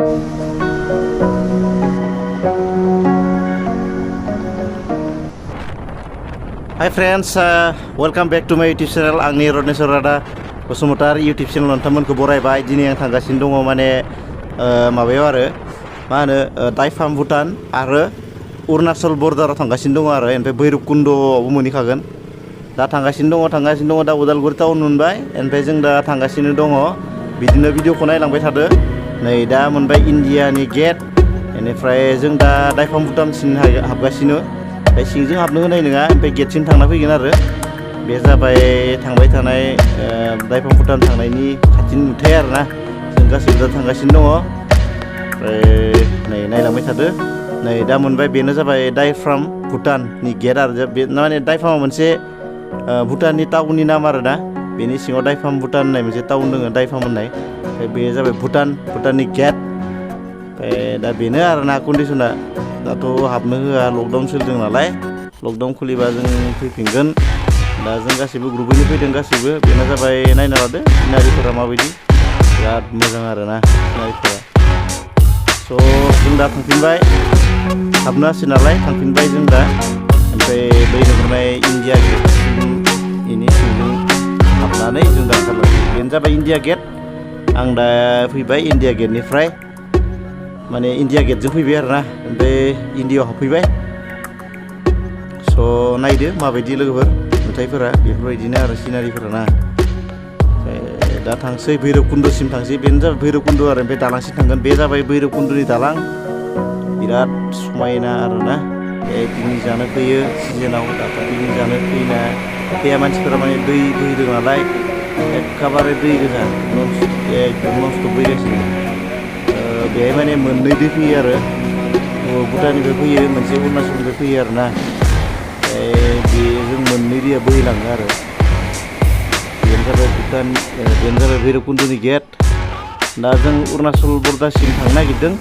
Hi friends, welcome back to my YouTube channel. आंनि Ratneswar Rada Basumatary YouTube channel नोंथांमोनखौ बरायबाय। दिनै आं थांगासिनो दङ माने माबायाव आरो मा होनो दाइफाम भुटान आरो अरुणाचल बर्डाराव थांगासिनो दङ आरो ओमफ्राय भैरबकुन्दआवबो मोनहैखागोन। दा थांगासिनो दङ दा उदालगुरि टाउन मोनबाय ओमफ्राय जों दा थांगासिनो दङ बिदिनो भिडिअखौ नायलांबाय थादो। नै दा मोनबाय इन्डियानि गेट बेनिफ्राय जों दा दाइफाम भुटानसिम हाबगासिनो। सिंजों हाबनो होनाय नङा ओमफ्राय गेटसिम थांना फैगोन आरो बे जाबाय थांबाय थानाय दाइफाम भुटान थांनायनि खाथिनि नुथाय आरोना जों गासैबो दा थांगासिनो दङ। ओमफ्राय नै नायलांबाय थादो। नै दा मोनबाय बेनो जाबाय दाइफाम भुटाननि गेट आरो बे माने दाइफामा मोनसे भुटाननि टाउननि नाम आरोना बेनि सिङाव दाइफाम भुटान होननाय मोनसे टाउन दङ दाइफाम होननाय। ओमफ्राय बे जाबाय भुटाननि गेट। ओमफ्राय दा बेनो आरोना कन्डिसना दाथ' हाबनो होआ लकडाउन सोलिदों नालाय लकडाउन खुलिबा जों फैफिनगोन। दा जों गासैबो ग्रुपैनो फैदों गासैबो। बेनो जाबाय नायना लादो सिनारिफोरा माबायदि बिराद मोजां आरोना सिनारिफोरा। स' जों दा थांफिनबाय हाबनो हासै नालाय थांफिनबाय जों दा। ओमफ्राय बै नुहुरनाय इन्डिया गेटसिम बेनि सिंजों हाबनानै जों दा ओंखारलांसै। बेनो जाबाय इन्डिया गेट। आं दा फैबाय इन्डिया गेटनिफ्राय माने इन्डिया गेटजों फैबाय आरोना ओमफ्राय इन्डियाआव हाबफैबाय। स' नायदो माबायदि लोगोफोर नुथायफोरा बेफोरबायदिनो आरो सिनारिफोरा ना। ओमफ्राय दा थांसै भैरबकुन्दसिम थांसै। बेनो जाबाय भैरबकुन्द आरो ओमफ्राय दालांसिम थांगोन। बे जाबाय भैरबकुन्दनि दालां बिराद समायना आरोना। पिकनिक जानो फैयो सिजोनाव दाथ' पिकनिक जानो फैया मानसिफोरा माने दै बोहैदों नालाय एखेबारे दै गोजा एकदम ननस्टप फैगासिनो। बेहाय माने मोननै दै फैयो आरो भुटाननिफ्राय फैयो मोनसे अरुणाचलनिफ्राय फैयो आरोना। बेजों मोननै दैया बोहैलाङो आरो बेनो जाबाय बेनो जाबाय भैरबकुन्दनि गेट। दा जों अरुणाचल बर्डारसिम थांनो नागिरदों।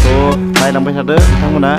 थ' नायलांबाय थादो नोंथांमोना।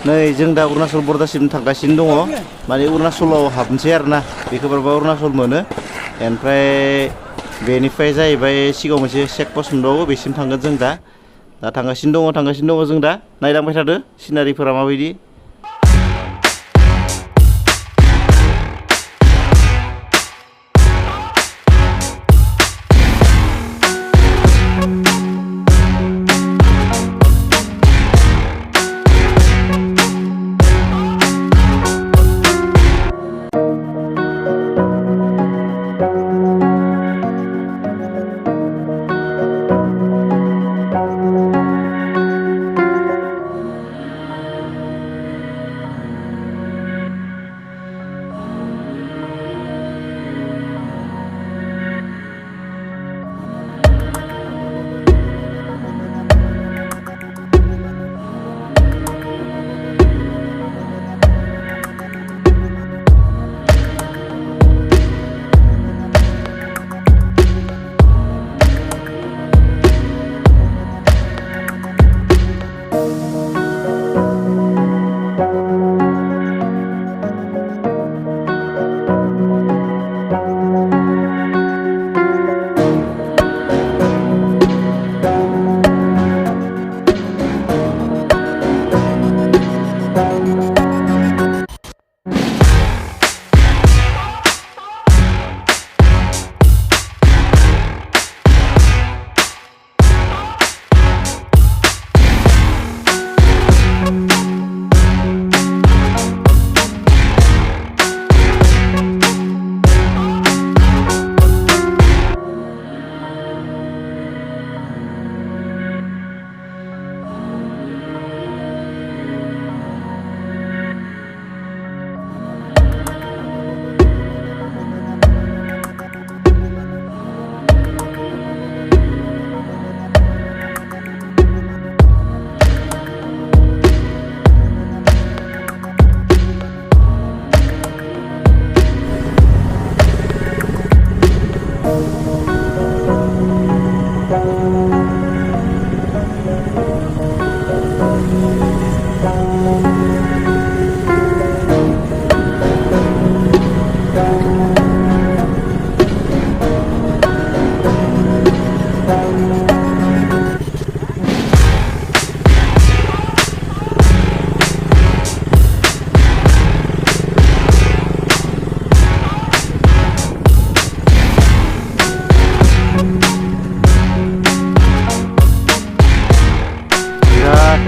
नै जों दा अरुणाचल बर्डारसिम थांगासिनो दङ माने अरुणाचलाव हाबनोसै आरोना बेखौ बारबा अरुणाचल मोनो ओमफ्राय बेनिफ्राय जाहैबाय सिगाङाव मोनसे चेक पस्ट मोनबावो बेसिम थांगोन जों दा थांगासिनो दङ जों दा नायलांबाय थादो सिनारिफोरा माबायदि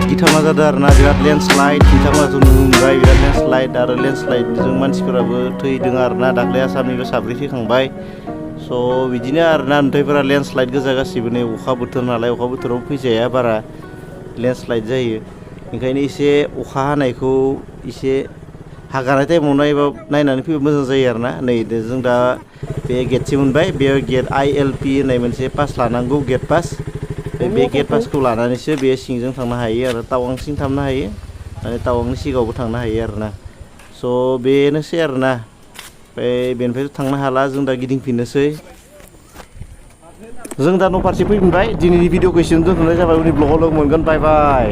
गिथावना जादों आरोना बिराद लेन्डस्लाइड बिथांमोनाथ' नुनो मोनबाय बिराद लेन्डस्लाइड आरो लेन्डस्लाइडजों मानसिफोराबो थैदों आरोना दाख्लै आसामनिबो साब्रै थैखांबाय स' बिदिनो आरोना नुथायफोरा लेन्डस्लाइड गोजा गासिबो नै अखा बोथोर नालाय अखा बोथोराव फैजाया बारा लेन्डस्लाइड जायो ओंखायनो एसे अखा हानायखौ एसे हागानाय टाइमाव नायनानै फैबा मोजां जायो आरोना नै जों दा बे गेटसिम मोनबाय बेयाव गेट ILP होननाय मोनसे पास लानांगौ गेट पास बे गेट पासखौ लानानैसो बे सिंजों थांनो हायो आरो टावांसिम थांनो हायो माने टावांनि सिगाङावबो थांनो हायो आरोना स' बेनोसै आरोना ओमफ्राय बेनिफ्राय थांनो हाला जों दा गिदिंफिननोसै जों दा न' फारसे फैफिनबाय दिनैनि भिडिअखौ एसेयावनो दोनथ'नाय जाबाय उननि ब्लगाव लोगो मोनगोन बाय बाय